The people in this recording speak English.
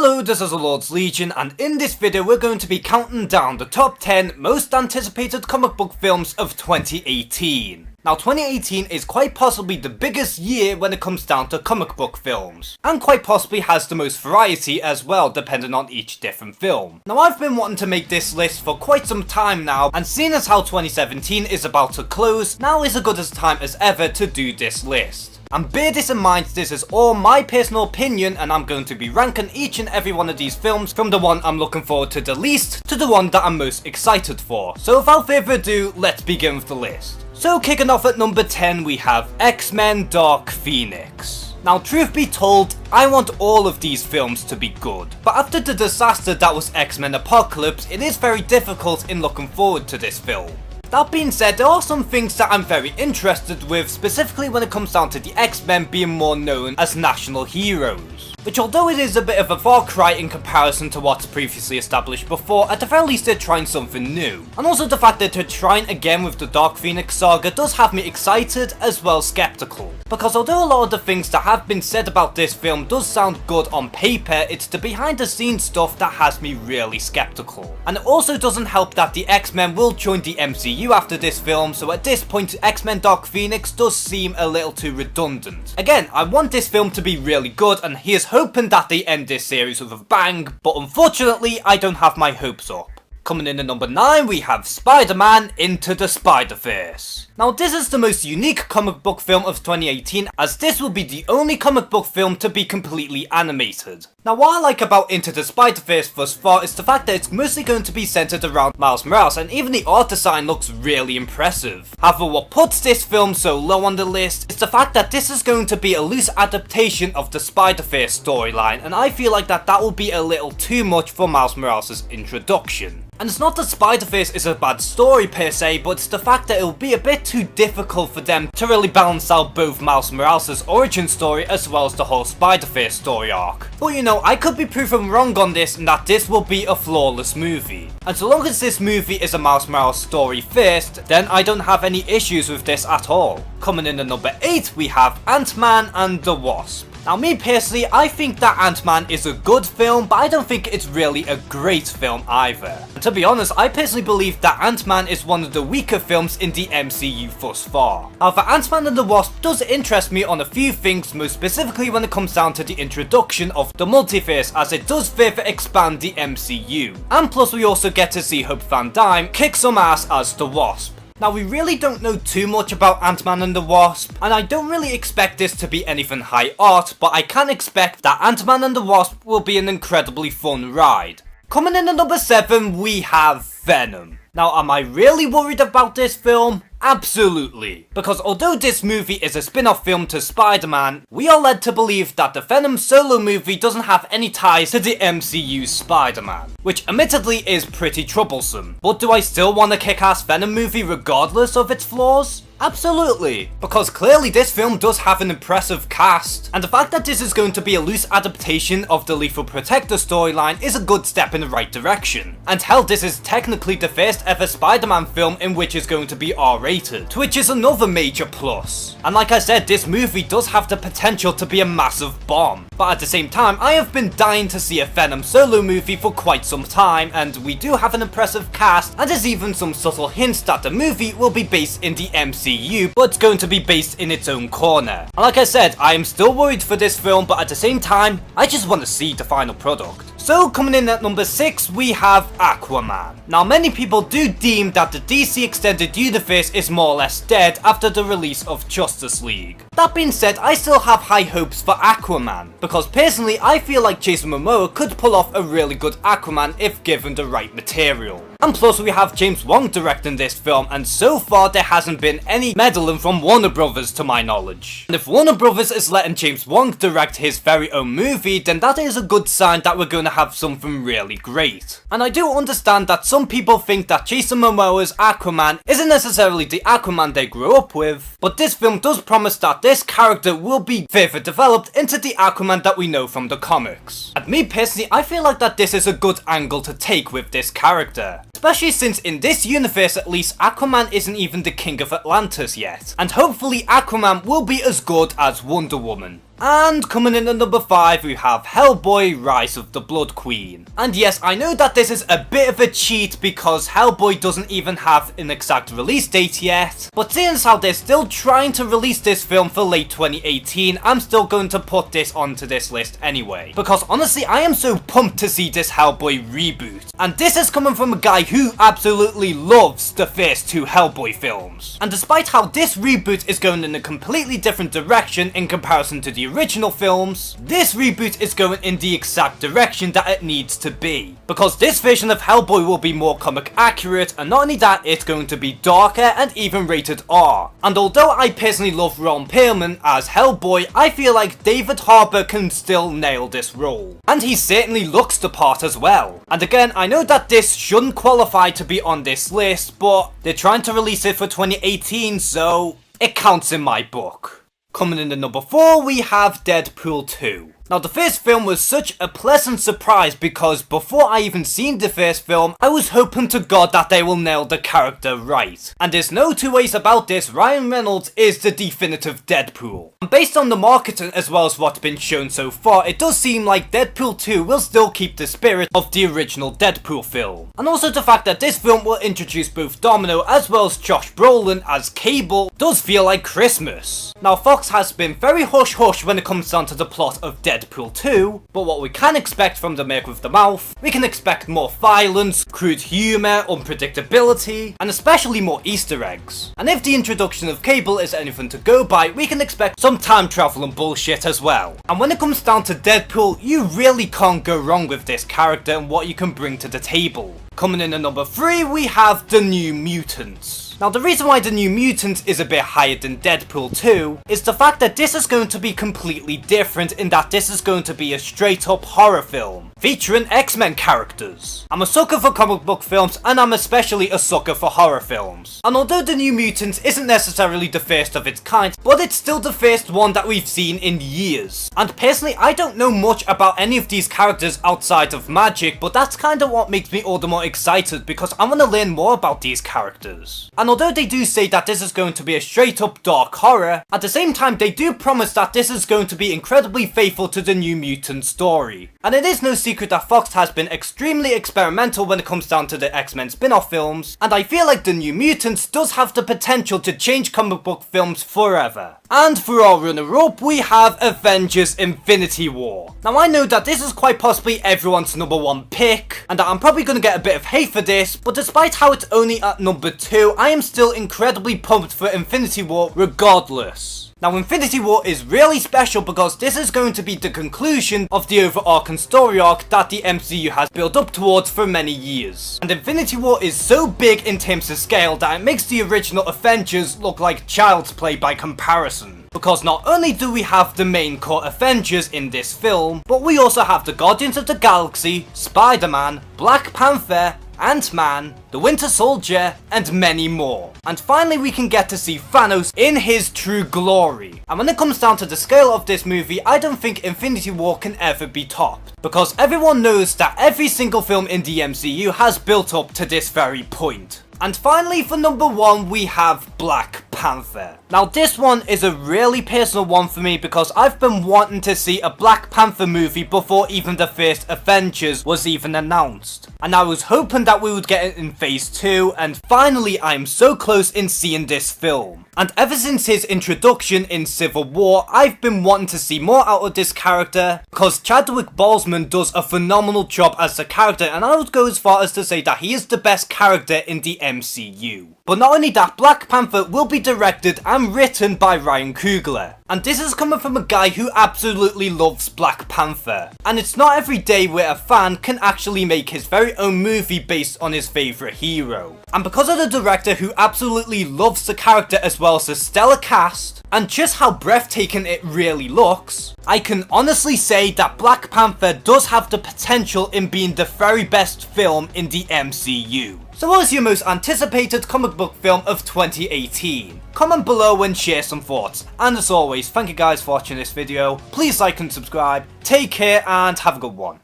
Hello, this is the Lord's Legion, and in this video we're going to be counting down the top 10 most anticipated comic book films of 2018. Now 2018 is quite possibly the biggest year when it comes down to comic book films, and quite possibly has the most variety as well, depending on each different film. Now I've been wanting to make this list for quite some time now, and seeing as how 2017 is about to close, now is as good a time as ever to do this list. And bear this in mind, this is all my personal opinion, and I'm going to be ranking each and every one of these films from the one I'm looking forward to the least to the one that I'm most excited for. So without further ado, let's begin with the list. So kicking off at number 10 we have X-Men Dark Phoenix. Now truth be told, I want all of these films to be good, but after the disaster that was X-Men Apocalypse, it is very difficult in looking forward to this film. That being said, there are some things that I'm very interested with, specifically when it comes down to the X-Men being more known as national heroes. Which, although it is a bit of a far cry in comparison to what's previously established before, at the very least they're trying something new. And also the fact that they're trying again with the Dark Phoenix saga does have me excited as well skeptical. Because although a lot of the things that have been said about this film does sound good on paper, it's the behind the scenes stuff that has me really skeptical. And it also doesn't help that the X-Men will join the MCU after this film, so at this point X-Men Dark Phoenix does seem a little too redundant. Again, I want this film to be really good, and here's hoping that they end this series with a bang, but unfortunately I don't have my hopes up. Coming in at number 9 we have SpiderMan Into the Spider-Verse. Now this is the most unique comic book film of 2018, as this will be the only comic book film to be completely animated. Now what I like about Into the Spider-Verse thus far is the fact that it's mostly going to be centered around Miles Morales, and even the art design looks really impressive. However, what puts this film so low on the list is the fact that this is going to be a loose adaptation of the Spider-Verse storyline, and I feel like that will be a little too much for Miles Morales' introduction. And it's not that Spider-Verse is a bad story per se, but it's the fact that it will be a bit too difficult for them to really balance out both Miles Morales' origin story as well as the whole Spider-Verse story arc. But you know, I could be proven wrong on this, and that this will be a flawless movie. And so long as this movie is a Miles Morales story first, then I don't have any issues with this at all. Coming in at number 8 we have Ant-Man and the Wasp. Now me personally, I think that Ant-Man is a good film, but I don't think it's really a great film either. And to be honest, I personally believe that Ant-Man is one of the weaker films in the MCU thus far. However, Ant-Man and the Wasp does interest me on a few things, most specifically when it comes down to the introduction of the multiverse, as it does further expand the MCU. And plus we also get to see Hope Van Dyne kick some ass as the Wasp. Now we really don't know too much about Ant-Man and the Wasp, and I don't really expect this to be anything high art, but I can expect that Ant-Man and the Wasp will be an incredibly fun ride. Coming in at number 7 we have Venom. Now am I really worried about this film? Absolutely. Because although this movie is a spin-off film to Spider-Man, we are led to believe that the Venom solo movie doesn't have any ties to the MCU's Spider-Man, which admittedly is pretty troublesome. But do I still want a kick-ass Venom movie regardless of its flaws? Absolutely, because clearly this film does have an impressive cast, and the fact that this is going to be a loose adaptation of the Lethal Protector storyline is a good step in the right direction. And hell, this is technically the first ever Spider-Man film in which is going to be R-rated, which is another major plus. And like I said, this movie does have the potential to be a massive bomb. But at the same time, I have been dying to see a Venom solo movie for quite some time, and we do have an impressive cast, and there's even some subtle hints that the movie will be based in the MCU, but it's going to be based in its own corner. And like I said, I am still worried for this film, but at the same time, I just want to see the final product. So coming in at number 6 we have Aquaman. Now many people do deem that the DC Extended Universe is more or less dead after the release of Justice League. That being said, I still have high hopes for Aquaman, because personally I feel like Jason Momoa could pull off a really good Aquaman if given the right material. And plus we have James Wan directing this film, and so far there hasn't been any meddling from Warner Brothers to my knowledge. And if Warner Brothers is letting James Wan direct his very own movie, then that is a good sign that we're going to have something really great. And I do understand that some people think that Jason Momoa's Aquaman isn't necessarily the Aquaman they grew up with, but this film does promise that this character will be further developed into the Aquaman that we know from the comics. And me personally, I feel like that this is a good angle to take with this character. Especially since in this universe at least, Aquaman isn't even the king of Atlantis yet. And hopefully Aquaman will be as good as Wonder Woman. And coming in at number 5 we have Hellboy Rise of the Blood Queen. And yes, I know that this is a bit of a cheat because Hellboy doesn't even have an exact release date yet, but seeing as how they're still trying to release this film for late 2018, I'm still going to put this onto this list anyway. Because honestly, I am so pumped to see this Hellboy reboot. And this is coming from a guy who absolutely loves the first 2 Hellboy films. And despite how this reboot is going in a completely different direction in comparison to the original films, this reboot is going in the exact direction that it needs to be. Because this version of Hellboy will be more comic accurate, and not only that, it's going to be darker and even rated R. And although I personally love Ron Perlman as Hellboy, I feel like David Harbour can still nail this role. And he certainly looks the part as well. And again, I know that this shouldn't qualify to be on this list, but they're trying to release it for 2018, so it counts in my book. Coming in at number 4, we have Deadpool 2. Now the first film was such a pleasant surprise because before I even seen the first film, I was hoping to God that they will nail the character right. And there's no two ways about this, Ryan Reynolds is the definitive Deadpool. And based on the marketing as well as what's been shown so far, it does seem like Deadpool 2 will still keep the spirit of the original Deadpool film. And also the fact that this film will introduce both Domino as well as Josh Brolin as Cable does feel like Christmas. Now Fox has been very hush-hush when it comes down to the plot of Deadpool 2, but what we can expect from the Merc with the Mouth, we can expect more violence, crude humour, unpredictability, and especially more Easter eggs. And if the introduction of Cable is anything to go by, we can expect some time travel and bullshit as well. And when it comes down to Deadpool, you really can't go wrong with this character and what you can bring to the table. Coming in at number 3, we have the New Mutants. Now the reason why the New Mutants is a bit higher than Deadpool 2 is the fact that this is going to be completely different in that this is going to be a straight up horror film featuring X-Men characters. I'm a sucker for comic book films and I'm especially a sucker for horror films. And although the New Mutants isn't necessarily the first of its kind, but it's still the first one that we've seen in years. And personally, I don't know much about any of these characters outside of magic, but that's kind of what makes me all the more excited because I want to learn more about these characters. And although they do say that this is going to be a straight up dark horror, at the same time they do promise that this is going to be incredibly faithful to the New Mutant story. And it is no secret that Fox has been extremely experimental when it comes down to the X-Men spin-off films, and I feel like the New Mutants does have the potential to change comic book films forever. And for our runner-up, we have Avengers Infinity War. Now I know that this is quite possibly everyone's number 1 pick, and that I'm probably going to get a bit of hate for this, but despite how it's only at number 2, I am still incredibly pumped for Infinity War regardless. Now Infinity War is really special because this is going to be the conclusion of the overarching story arc that the MCU has built up towards for many years. And Infinity War is so big in terms of scale that it makes the original Avengers look like child's play by comparison. Because not only do we have the main core Avengers in this film, but we also have the Guardians of the Galaxy, Spider-Man, Black Panther, Ant-Man, the Winter Soldier, and many more. And finally we can get to see Thanos in his true glory. And when it comes down to the scale of this movie, I don't think Infinity War can ever be topped. Because everyone knows that every single film in the MCU has built up to this very point. And finally for number 1 we have Black Panther. Now this one is a really personal one for me because I've been wanting to see a Black Panther movie before even the first Avengers was even announced. And I was hoping that we would get it in phase 2, and finally I'm so close in seeing this film. And ever since his introduction in Civil War, I've been wanting to see more out of this character because Chadwick Boseman does a phenomenal job as the character, and I would go as far as to say that he is the best character in the MCU. But not only that, Black Panther will be directed and written by Ryan Coogler. And this is coming from a guy who absolutely loves Black Panther. And it's not every day where a fan can actually make his very own movie based on his favourite hero. And because of the director who absolutely loves the character as well as the stellar cast, and just how breathtaking it really looks, I can honestly say that Black Panther does have the potential in being the very best film in the MCU. So what was your most anticipated comic book film of 2018? Comment below and share some thoughts. And as always, thank you guys for watching this video. Please like and subscribe. Take care and have a good one.